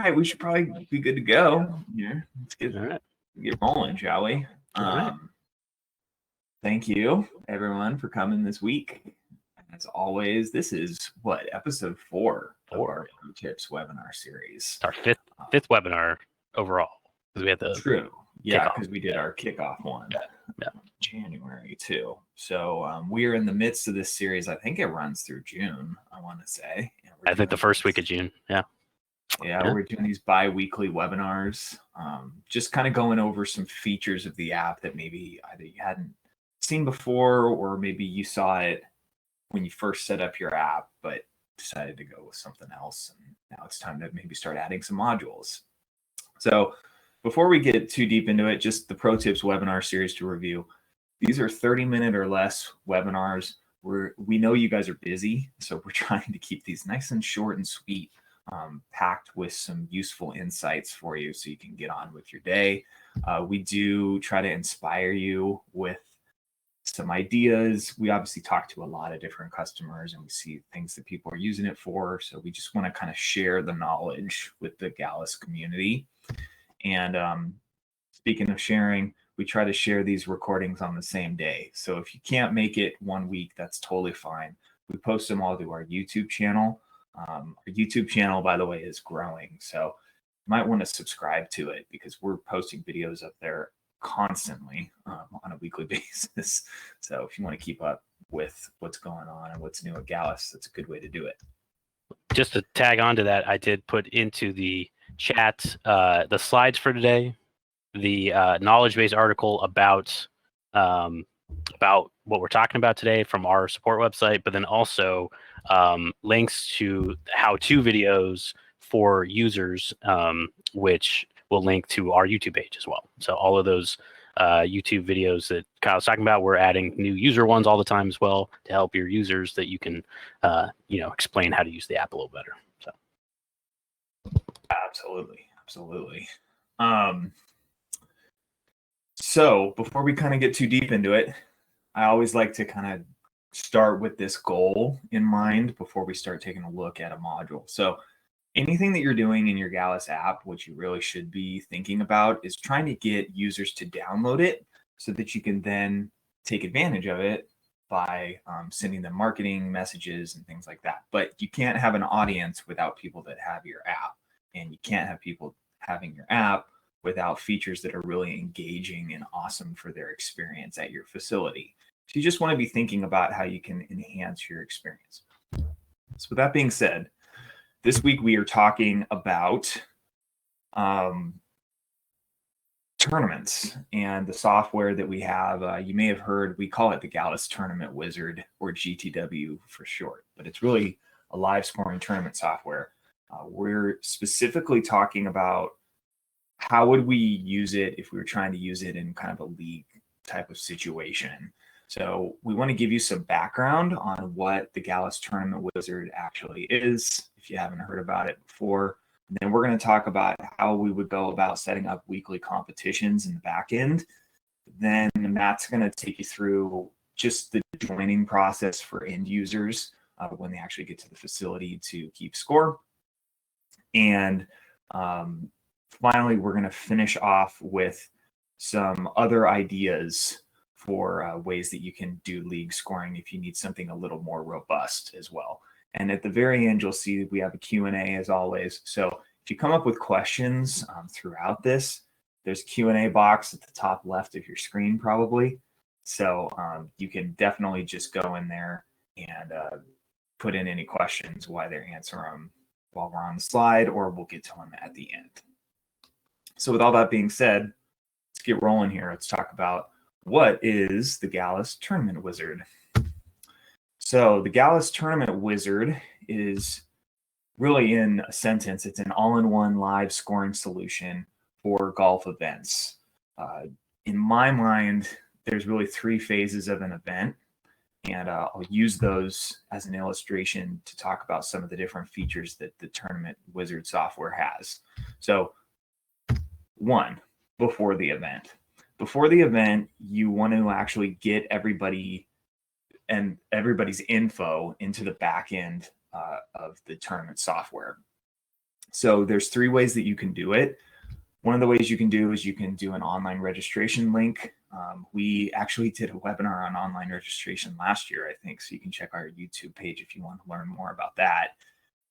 right, we should probably be good to go. Yeah, let's All right. get rolling, shall we? All right. Thank you, everyone, for coming this week. As always, this is episode 4 of our Pro Tips webinar series. It's our fifth webinar overall because we had the True. Yeah, kickoff. because we did our kickoff one Yeah. January too. So we are in the midst of this series. I think it runs through June, I want to say. I think the first week of June. Yeah. Yeah, we're doing these bi-weekly webinars, just kind of going over some features of the app that maybe either you hadn't seen before, or maybe you saw it when you first set up your app, but decided to go with something else. And now it's time to maybe start adding some modules. So before we get too deep into it, just the Pro Tips webinar series to review. These are 30-minute or less webinars. We know you guys are busy, so we're trying to keep these nice and short and sweet, packed with some useful insights for you so you can get on with your day. We do try to inspire you with some ideas. We obviously talk to a lot of different customers and we see things that people are using it for. So we just want to kind of share the knowledge with the Gallus community. And speaking of sharing, we try to share these recordings on the same day. So if you can't make it one week, that's totally fine. We post them all to our YouTube channel. Our YouTube channel, by the way, is growing. So you might want to subscribe to it because we're posting videos up there constantly on a weekly basis. So if you want to keep up with what's going on and what's new at Gallus, that's a good way to do it. Just to tag on to that, I did put into the chat the slides for today, the knowledge base article about what we're talking about today from our support website, but then also links to how-to videos for users, which will link to our YouTube page as well. So all of those YouTube videos that Kyle was talking about, we're adding new user ones all the time as well to help your users that you can, explain how to use the app a little better. So. Absolutely. So before we kind of get too deep into it, I always like to kind of start with this goal in mind before we start taking a look at a module. So anything that you're doing in your Gallus app, what you really should be thinking about is trying to get users to download it so that you can then take advantage of it by sending them marketing messages and things like that. But you can't have an audience without people that have your app, and you can't have people having your app without features that are really engaging and awesome for their experience at your facility. So you just want to be thinking about how you can enhance your experience. So with that being said, this week we are talking about tournaments and the software that we have. You may have heard, we call it the Gallus Tournament Wizard, or GTW for short, but it's really a live scoring tournament software. We're specifically talking about how would we use it if we were trying to use it in kind of a league type of situation. So we want to give you some background on what the Gallus Tournament Wizard actually is, if you haven't heard about it before. And then we're going to talk about how we would go about setting up weekly competitions in the back end. Then Matt's going to take you through just the joining process for end users when they actually get to the facility to keep score. And finally, we're going to finish off with some other ideas for ways that you can do league scoring if you need something a little more robust as well. And at the very end, you'll see we have a Q&A as always. So if you come up with questions throughout this, there's a Q&A box at the top left of your screen probably. So you can definitely just go in there and put in any questions while they answer them while we're on the slide, or we'll get to them at the end. So with all that being said, let's get rolling here. Let's talk about what is the Gallus Tournament Wizard. So the Gallus Tournament Wizard is really, in a sentence, it's an all-in-one live scoring solution for golf events. In my mind, there's really 3 phases of an event, and I'll use those as an illustration to talk about some of the different features that the Tournament Wizard software has. So 1, before the event. Before the event, you want to actually get everybody and everybody's info into the back end of the tournament software. So there's 3 ways that you can do it. One of the ways you can do is you can do an online registration link. We actually did a webinar on online registration last year, I think, so you can check our YouTube page if you want to learn more about that.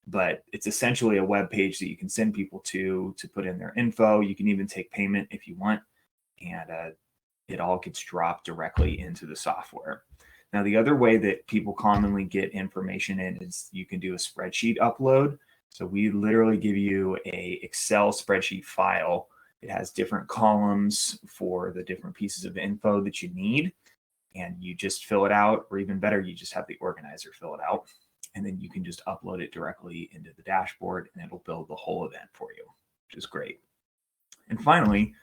But it's essentially a web page that you can send people to put in their info. You can even take payment if you want, and it all gets dropped directly into the software. Now, the other way that people commonly get information in is you can do a spreadsheet upload. So we literally give you a Excel spreadsheet file. It has different columns for the different pieces of info that you need, and you just fill it out, or even better, you just have the organizer fill it out, and then you can just upload it directly into the dashboard, and it'll build the whole event for you, which is great. And finally,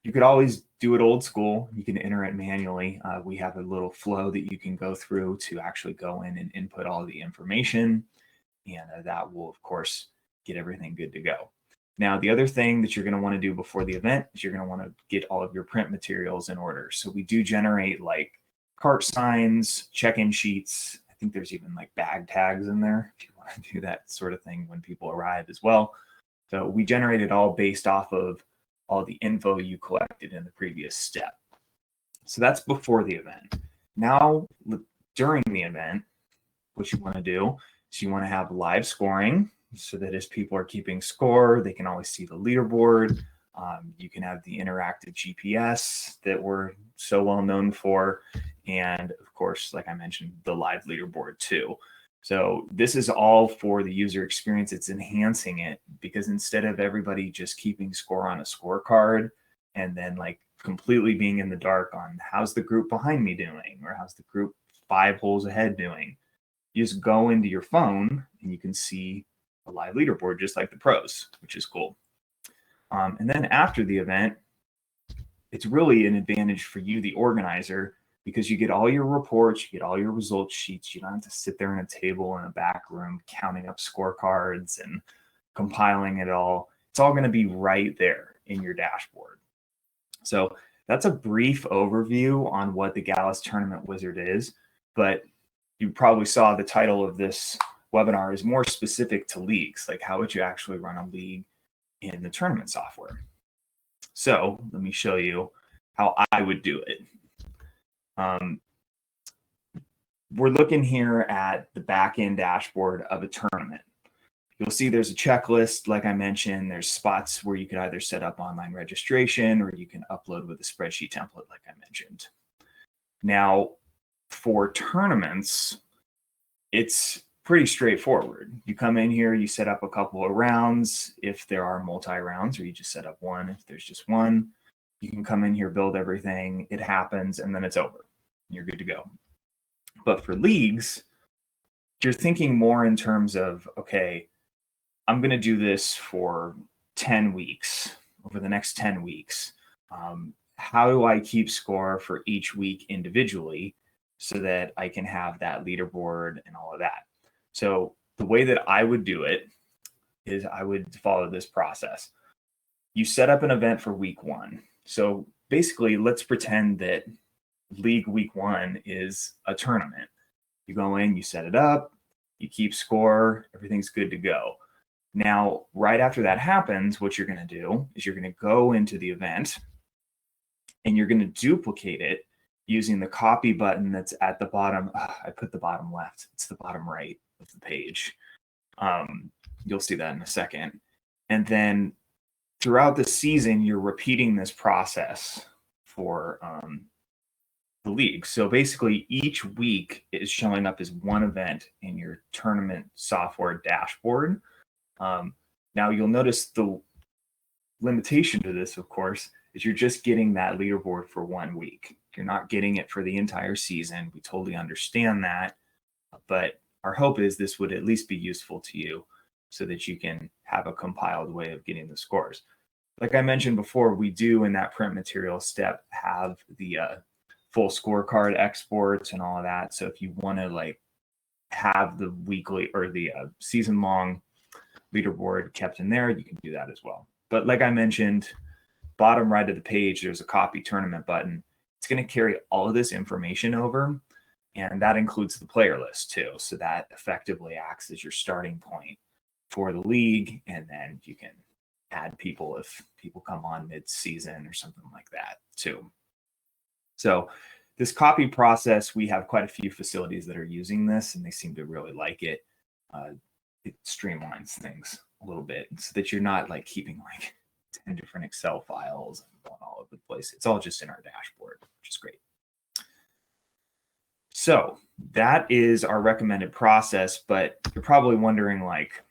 you could always do it old school. You can enter it manually. We have a little flow that you can go through to actually go in and input all the information, and that will, of course, get everything good to go. Now, the other thing that you're going to want to do before the event is you're going to want to get all of your print materials in order. So we do generate like cart signs, check-in sheets. I think there's even like bag tags in there if you want to do that sort of thing when people arrive as well. So we generate it all based off of all the info you collected in the previous step. So that's before the event. Now, during the event, what you want to do is you want to have live scoring, so that as people are keeping score, they can always see the leaderboard. You can have the interactive GPS that we're so well known for. And of course, like I mentioned, the live leaderboard too. So this is all for the user experience. It's enhancing it, because instead of everybody just keeping score on a scorecard and then like completely being in the dark on how's the group behind me doing, or how's the group 5 holes ahead doing, you just go into your phone and you can see a live leaderboard just like the pros, which is cool. And then after the event, it's really an advantage for you, the organizer, because you get all your reports, you get all your results sheets. You don't have to sit there in a table in a back room counting up scorecards and compiling it all. It's all going to be right there in your dashboard. So that's a brief overview on what the Gallus Tournament Wizard is, but you probably saw the title of this webinar is more specific to leagues, like how would you actually run a league in the tournament software. So let me show you how I would do it. We're looking here at the back-end dashboard of a tournament. You'll see there's a checklist. Like I mentioned, there's spots where you could either set up online registration or you can upload with a spreadsheet template, like I mentioned. Now, for tournaments, it's pretty straightforward. You come in here, you set up a couple of rounds if there are multi-rounds, or you just set up one if there's just one. You can come in here, build everything, it happens, and then it's over. You're good to go. But for leagues, you're thinking more in terms of, okay, I'm going to do this for 10 weeks, over the next 10 weeks. How do I keep score for each week individually so that I can have that leaderboard and all of that? So the way that I would do it is I would follow this process. You set up an event for week 1. So basically, let's pretend that league week 1 is a tournament. You go in, you set it up, you keep score, everything's good to go. Now, right after that happens, what you're going to do is you're going to go into the event and you're going to duplicate it using the copy button that's at the bottom. I put the bottom left. It's the bottom right of the page. You'll see that in a second. And then throughout the season, you're repeating this process for the league. So basically, each week is showing up as one event in your tournament software dashboard. Now, you'll notice the limitation to this, of course, is you're just getting that leaderboard for 1 week. You're not getting it for the entire season. We totally understand that. But our hope is this would at least be useful to you so that you can have a compiled way of getting the scores. Like I mentioned before, we do in that print material step have the full scorecard exports and all of that. So if you want to like have the weekly or the season long leaderboard kept in there, you can do that as well. But like I mentioned, bottom right of the page, there's a copy tournament button. It's going to carry all of this information over, and that includes the player list too. So that effectively acts as your starting point. for the league, and then you can add people if people come on mid-season or something like that too. So this copy process, we have quite a few facilities that are using this, and they seem to really like it. It streamlines things a little bit so that you're not like keeping like 10 different Excel files and going all over the place. It's all just in our dashboard, which is great. So that is our recommended process, but you're probably wondering like,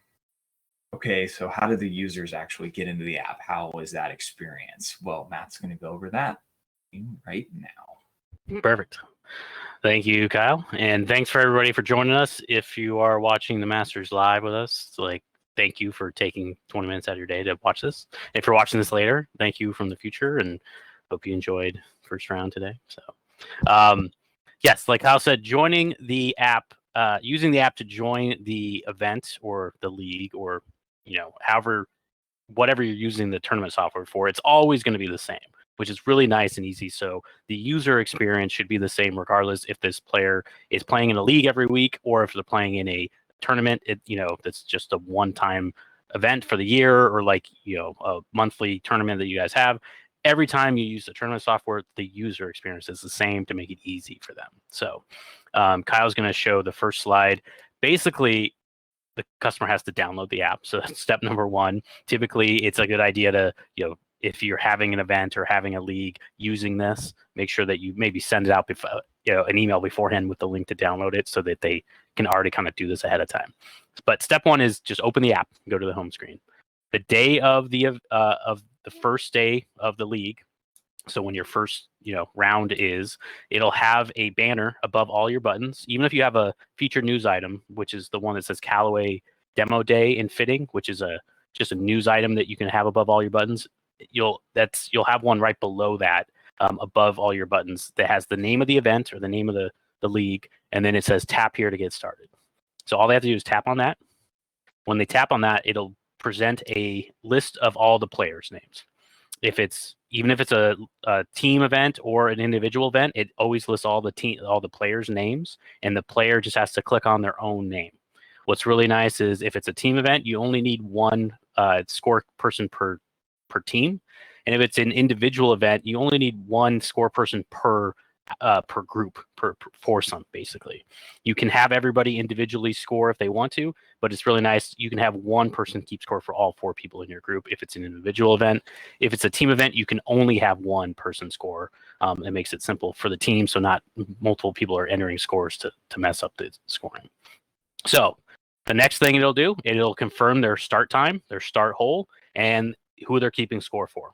okay, so how do the users actually get into the app? How is that experience? Well, Matt's going to go over that right now. Perfect. Thank you, Kyle. And thanks for everybody for joining us. If you are watching the Masters live with us, like, thank you for taking 20 minutes out of your day to watch this. If you're watching this later, thank you from the future, and hope you enjoyed first round today. So, yes, like Kyle said, joining the app, using the app to join the event or the league, or whatever you're using the tournament software for, it's always going to be the same, which is really nice and easy. So the user experience should be the same regardless if this player is playing in a league every week or if they're playing in a tournament. That's just a one-time event for the year, or like a monthly tournament that you guys have. Every time you use the tournament software, the user experience is the same to make it easy for them. So Kyle's going to show the first slide. Basically, the customer has to download the app. So that's step number one. Typically, it's a good idea to, if you're having an event or having a league using this, make sure that you maybe send it out before, an email beforehand with the link to download it so that they can already kind of do this ahead of time. But step one is just open the app, go to the home screen. The day of the first day of the league, so when your first round is, it'll have a banner above all your buttons. Even if you have a featured news item, which is the one that says Callaway Demo Day in Fitting, which is just a news item that you can have above all your buttons, you'll have one right below that, above all your buttons, that has the name of the event or the name of the league, and then it says tap here to get started. So all they have to do is tap on that. When they tap on that, it'll present a list of all the players' names. Even if it's a team event or an individual event, it always lists all the players' names, and the player just has to click on their own name. What's really nice is if it's a team event, you only need one score person per team, and if it's an individual event, you only need one score person per group, per foursome. Basically, you can have everybody individually score if they want to, but it's really nice. You can have one person keep score for all 4 people in your group if it's an individual event. If it's a team event, you can only have one person score. It makes it simple for the team, so not multiple people are entering scores to mess up the scoring. So the next thing it'll confirm their start time, their start hole, and who they're keeping score for.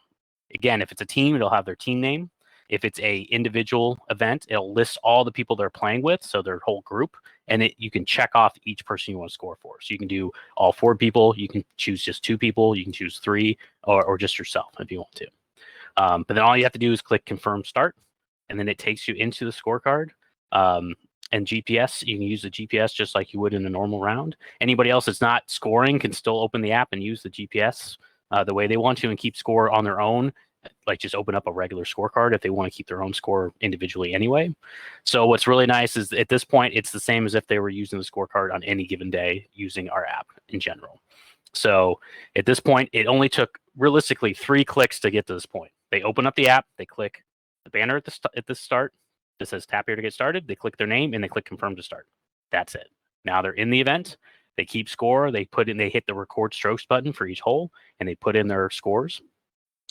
Again, if it's a team, it'll have their team name. If it's a individual event, it'll list all the people they're playing with, so their whole group, and you can check off each person you want to score for. So you can do all 4 people, you can choose just 2 people, you can choose 3, or just yourself if you want to. But then all you have to do is click confirm start, and then it takes you into the scorecard. And GPS, you can use the GPS just like you would in a normal round. Anybody else that's not scoring can still open the app and use the GPS the way they want to and keep score on their own. Like just open up a regular scorecard if they want to keep their own score individually anyway. So what's really nice is at this point, it's the same as if they were using the scorecard on any given day using our app in general. So at this point, it only took realistically 3 clicks to get to this point. They open up the app, they click the banner at the start that says tap here to get started. They click their name and they click confirm to start. That's it. Now they're in the event. They keep score. They hit the record strokes button for each hole, and they put in their scores.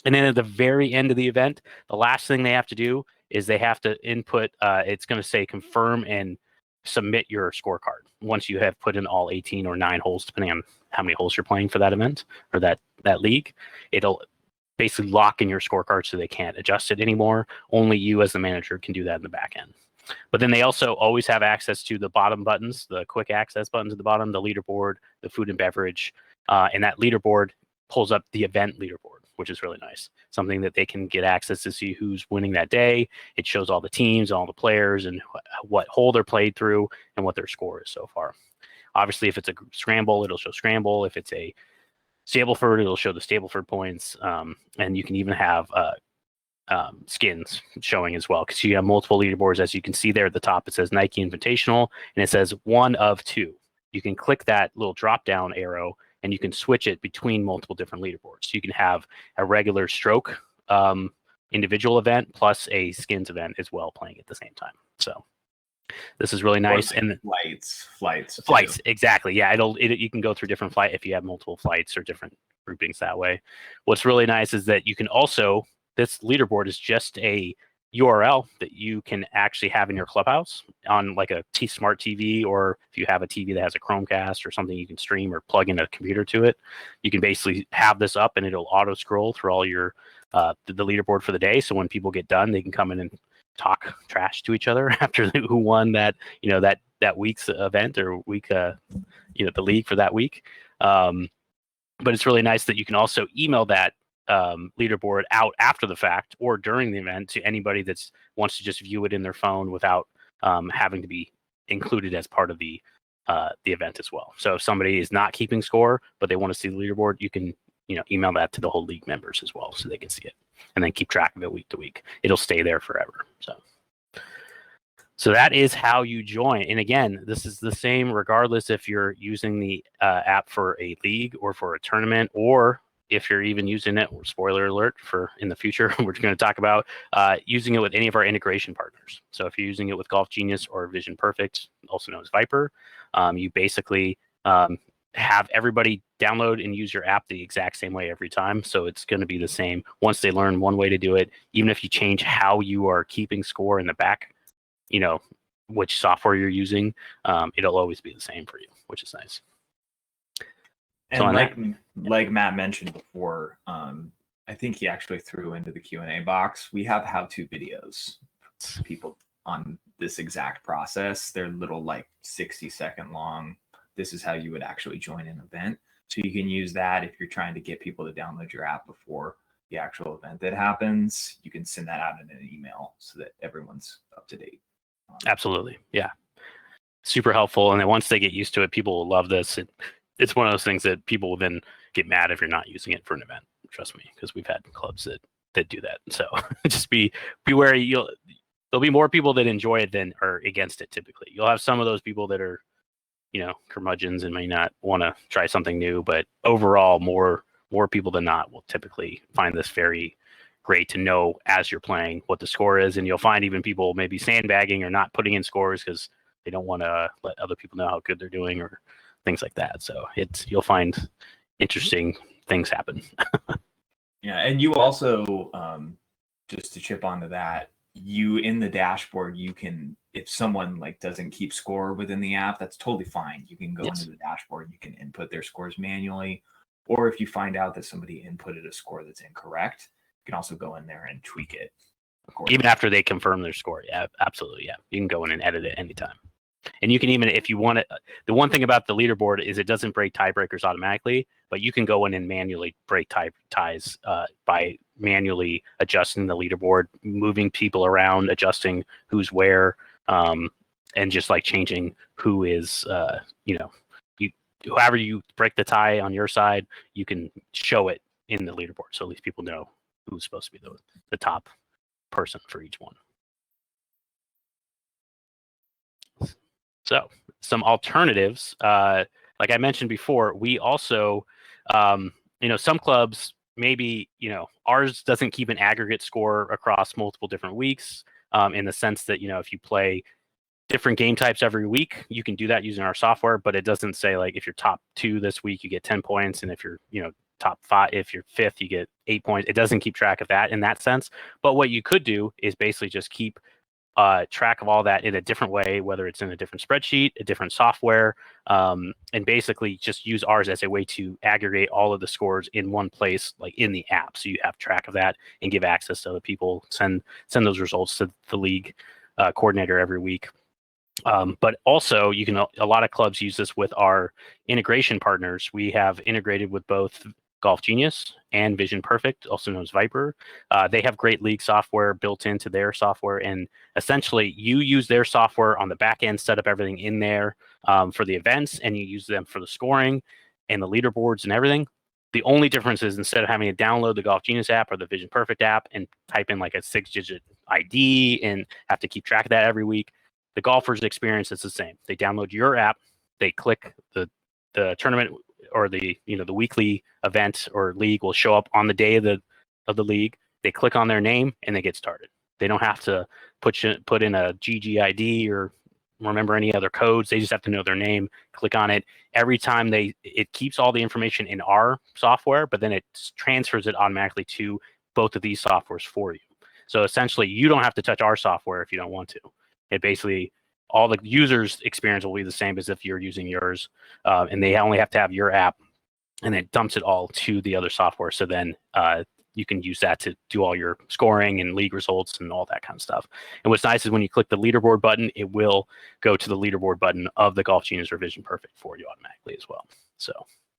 And then at the very end of the event, the last thing they have to do is they have to input, it's going to say confirm and submit your scorecard. Once you have put in all 18 or 9 holes, depending on how many holes you're playing for that event or that league, it'll basically lock in your scorecard so they can't adjust it anymore. Only you as the manager can do that in the back end. But then they also always have access to the bottom buttons, the quick access buttons at the bottom, the leaderboard, the food and beverage, and that leaderboard pulls up the event leaderboard, which is really nice. Something that they can get access to see who's winning that day. It shows all the teams, all the players, and what hole they're played through and what their score is so far. Obviously, if it's a scramble, it'll show scramble. If it's a Stableford, it'll show the Stableford points. And you can even have skins showing as well, because you have multiple leaderboards. As you can see there at the top, it says Nike Invitational, and it says 1 of 2. You can click that little drop down arrow and you can switch it between multiple different leaderboards. So you can have a regular stroke individual event plus a skins event as well playing at the same time. So this is really nice. Like and flights, exactly. Yeah, you can go through different flight if you have multiple flights or different groupings that way. What's really nice is that you can also, this leaderboard is just a URL that you can actually have in your clubhouse on like a smart TV, or if you have a TV that has a Chromecast or something you can stream or plug in a computer to it, you can basically have this up and it'll auto scroll through all your the leaderboard for the day. So when people get done, they can come in and talk trash to each other after who won that that week's event or week the league for that week. But it's really nice that you can also email that leaderboard out after the fact or during the event to anybody that wants to just view it in their phone without having to be included as part of the event as well. So if somebody is not keeping score but they want to see the leaderboard, you can email that to the whole league members as well so they can see it and then keep track of it week to week. It'll stay there forever. So that is how you join. And again, this is the same regardless if you're using the app for a league or for a tournament, or if you're even using it, spoiler alert, for in the future, we're going to talk about using it with any of our integration partners. So if you're using it with Golf Genius or Vision Perfect, also known as Viper, you basically have everybody download and use your app the exact same way every time. So it's going to be the same once they learn one way to do it. Even if you change how you are keeping score in the back, which software you're using, it'll always be the same for you, which is nice. And so like Matt mentioned before, I think he actually threw into the Q&A box, we have how-to videos for people on this exact process. They're little 60-second long. This is how you would actually join an event. So you can use that if you're trying to get people to download your app before the actual event that happens. You can send that out in an email so that everyone's up to date. Absolutely. Yeah. Super helpful. And then once they get used to it, people will love this. It's one of those things that people will then get mad if you're not using it for an event. Trust me, because we've had clubs that do that. So just be wary. There'll be more people that enjoy it than are against it typically. You'll have some of those people that are, curmudgeons and may not want to try something new, but overall more people than not will typically find this very great to know as you're playing what the score is. And you'll find even people maybe sandbagging or not putting in scores because they don't want to let other people know how good they're doing or things like that. So you'll find interesting things happen. Yeah. And you also, just to chip onto that, you in the dashboard, you can, if someone doesn't keep score within the app, that's totally fine. You can go into the dashboard, you can input their scores manually, or if you find out that somebody inputted a score that's incorrect, you can also go in there and tweak it even after they confirm their score. Yeah, absolutely. Yeah, you can go in and edit it anytime. And you can even, if you want it, the one thing about the leaderboard is it doesn't break tiebreakers automatically, but you can go in and manually break ties by manually adjusting the leaderboard, moving people around, adjusting who's where, and just changing who is, whoever you break the tie on your side, you can show it in the leaderboard. So at least people know who's supposed to be the top person for each one. So some alternatives, like I mentioned before, we also, some clubs, maybe, ours doesn't keep an aggregate score across multiple different weeks, in the sense that, if you play different game types every week, you can do that using our software, but it doesn't say if you're top 2 this week, you get 10 points. And if you're, top 5, if you're 5th, you get 8 points. It doesn't keep track of that in that sense. But what you could do is basically just keep track of all that in a different way, whether it's in a different spreadsheet, a different software, and basically just use ours as a way to aggregate all of the scores in one place, in the app. So you have track of that and give access to other people, send those results to the league coordinator every week. But also a lot of clubs use this with our integration partners. We have integrated with both Golf Genius and Vision Perfect, also known as Viper. They have great league software built into their software, and essentially you use their software on the back end, set up everything in there for the events, and you use them for the scoring and the leaderboards and everything. The only difference is instead of having to download the Golf Genius app or the Vision Perfect app and type in a 6-digit ID and have to keep track of that every week, the golfer's experience is the same. They download your app, they click the tournament or the the weekly event or league will show up on the day of the league. They click on their name and they get started. They don't have to put in a GGID or remember any other codes. They just have to know their name, click on it. Every time it keeps all the information in our software, but then it transfers it automatically to both of these softwares for you. So essentially, you don't have to touch our software if you don't want to. It basically, all the users' experience will be the same as if you're using yours, and they only have to have your app, and it dumps it all to the other software. So then you can use that to do all your scoring and league results and all that kind of stuff. And what's nice is when you click the leaderboard button, it will go to the leaderboard button of the Golf Genius Revision Perfect for you automatically as well. So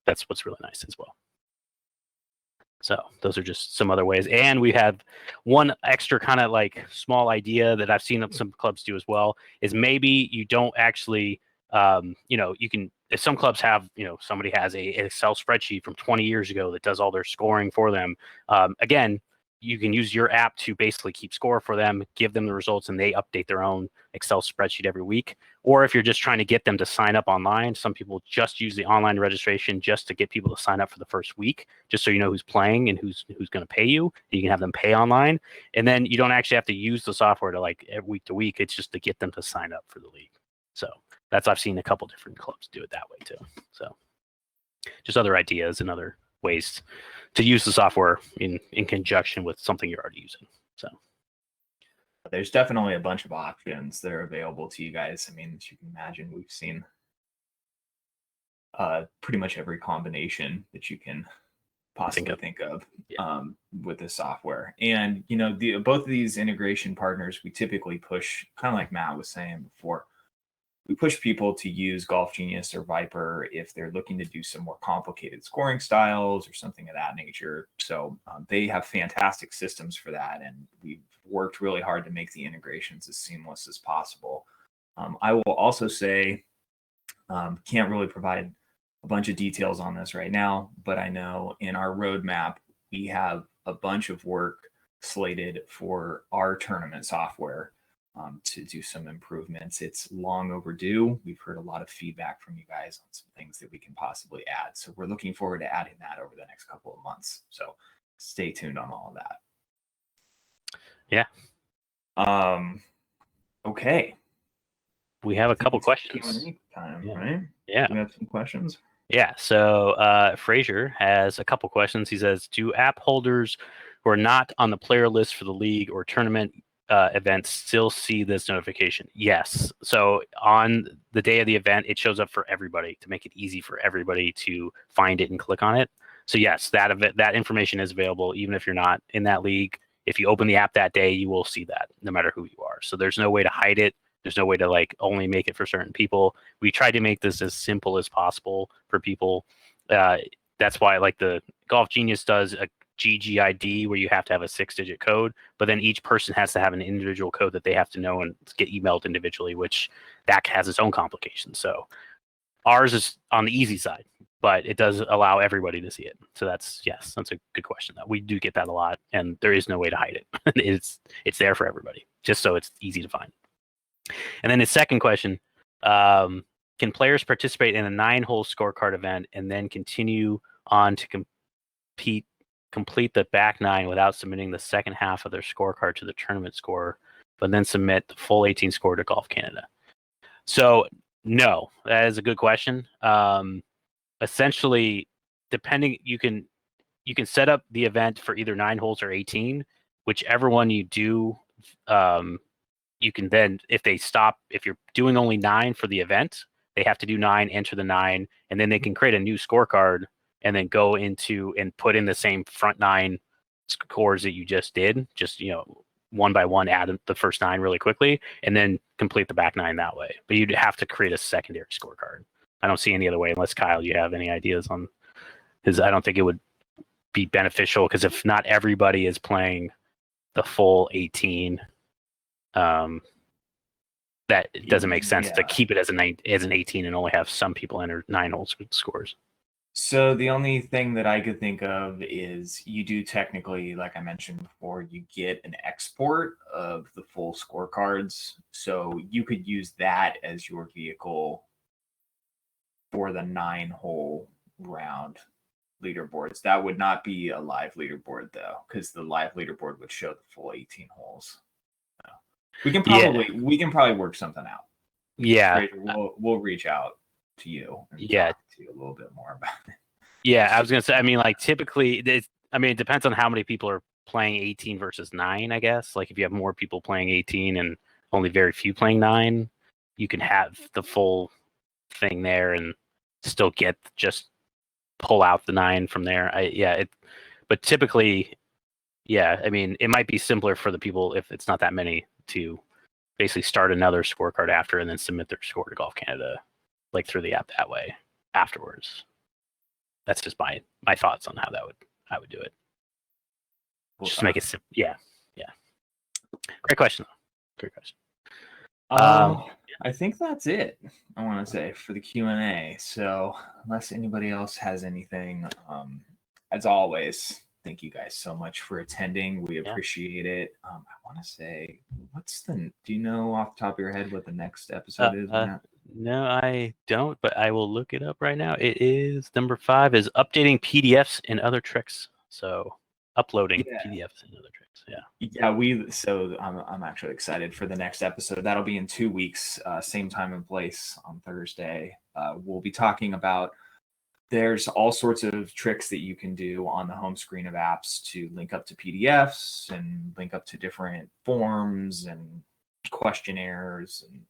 that's what's really nice as well. So those are just some other ways. And we have one extra kind of like small idea that I've seen some clubs do as well, is maybe you don't actually, you can, if some clubs have, somebody has a Excel spreadsheet from 20 years ago that does all their scoring for them. Again, you can use your app to basically keep score for them, give them the results, and they update their own Excel spreadsheet every week. Or if you're just trying to get them to sign up online, some people just use the online registration just to get people to sign up for the first week, just so you know who's playing and who's going to pay you. You can have them pay online, and then you don't actually have to use the software to like week to week. It's just to get them to sign up for the league. So I've seen a couple different clubs do it that way too. So just other ideas and other ways to use the software in conjunction with something you're already using. So there's definitely a bunch of options that are available to you guys. I mean, as you can imagine, we've seen pretty much every combination that you can possibly think of with this software. And both of these integration partners, we typically push, kind of like Matt was saying before, we push people to use Golf Genius or Viper if they're looking to do some more complicated scoring styles or something of that nature. So they have fantastic systems for that, and we've worked really hard to make the integrations as seamless as possible. I will also say, can't really provide a bunch of details on this right now, but I know in our roadmap, we have a bunch of work slated for our tournament software to do some improvements. It's long overdue. We've heard a lot of feedback from you guys on some things that we can possibly add. So we're looking forward to adding that over the next couple of months. So stay tuned on all of that. Yeah. Okay. We have a couple questions. Time, right? Yeah. We have some questions. Yeah. So Frazier has a couple questions. He says, do app holders who are not on the player list for the league or tournament events still see this notification? Yes. So on the day of the event, it shows up for everybody to make it easy for everybody to find it and click on it. So yes, that information is available even if you're not in that league. If you open the app that day, you will see that no matter who you are. So there's no way to hide it. There's no way to like only make it for certain people. We tried to make this as simple as possible for people. That's why like the Golf Genius does a GGID where you have to have a 6-digit code, but then each person has to have an individual code that they have to know and get emailed individually, which that has its own complications. So ours is on the easy side, but it does allow everybody to see it. So that's a good question. We do get that a lot, and there is no way to hide it. It's there for everybody, just so it's easy to find. And then his second question, can players participate in a 9-hole scorecard event and then continue on to complete the back 9 without submitting the second half of their scorecard to the tournament score, but then submit the full 18 score to Golf Canada? So no, that is a good question. Essentially, depending, you can set up the event for either 9 holes or 18, whichever one you do. You can then, if you're doing only 9 for the event, they have to do 9, enter the 9, and then they can create a new scorecard and then go into and put in the same front 9 scores that you just did, just, one by one, add the first 9 really quickly, and then complete the back 9 that way. But you'd have to create a secondary scorecard. I don't see any other way, unless Kyle, you have any ideas on his. I don't think it would be beneficial, because if not everybody is playing the full 18, that it doesn't make sense to keep it as an 18 and only have some people enter 9-hole scores. So the only thing that I could think of is you do technically, like I mentioned before, you get an export of the full scorecards. So you could use that as your vehicle for the 9-hole round leaderboards. That would not be a live leaderboard though, because the live leaderboard would show the full 18 holes. So we can probably work something out. Yeah. Fraser, we'll reach out to you and talk to you a little bit more about it. Yeah, I was gonna say. I mean, like typically, it depends on how many people are playing 18 versus 9. I guess. Like if you have more people playing 18 and only very few playing 9, you can have the full thing there and still just pull out the 9 from there. But typically, yeah, I mean, it might be simpler for the people if it's not that many to basically start another scorecard after and then submit their score to Golf Canada, like through the app that way afterwards. That's just my thoughts on how I would do it. Just to make it simple. Yeah. Great question. I think that's it. I want to say for the Q&A. So unless anybody else has anything, as always, thank you guys so much for attending. We appreciate it. I want to say, do you know off the top of your head what the next episode is, Matt? No, I don't, but I will look it up right now. It is number 5 is updating PDFs and other tricks. So uploading PDFs and other tricks. I'm actually excited for the next episode. That'll be in 2 weeks, same time and place on Thursday. We'll be talking about, there's all sorts of tricks that you can do on the home screen of apps to link up to PDFs and link up to different forms and questionnaires and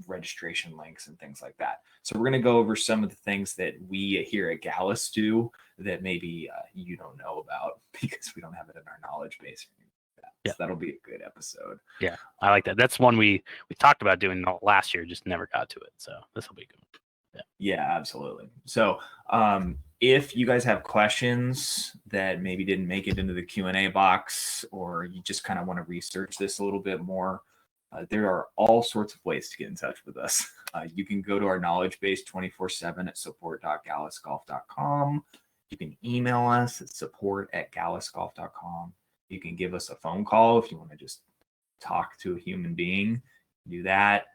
registration links and things like that. So we're going to go over some of the things that we here at Gallus do that maybe you don't know about because we don't have it in our knowledge base. So that'll be a good episode. Yeah, I like that. That's one we talked about doing last year, just never got to it. So this will be good. Yeah, absolutely. So if you guys have questions that maybe didn't make it into the Q&A box, or you just kind of want to research this a little bit more, there are all sorts of ways to get in touch with us. You can go to our knowledge base 24/7 at support.gallusgolf.com. You can email us at support@gallusgolf.com. You can give us a phone call if you want to just talk to a human being. Do that.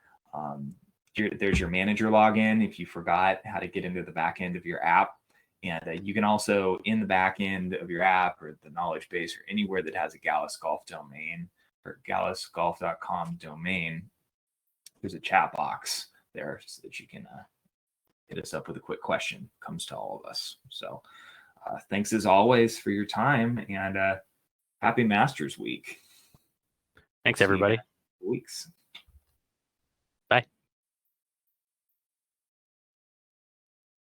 There's your manager login if you forgot how to get into the back end of your app. And you can also, in the back end of your app or the knowledge base or anywhere that has a Gallus Golf domain or gallusgolf.com domain, there's a chat box there so that you can hit us up with a quick question. Comes to all of us. So thanks as always for your time, and happy Masters Week. Thanks, everybody. Weeks.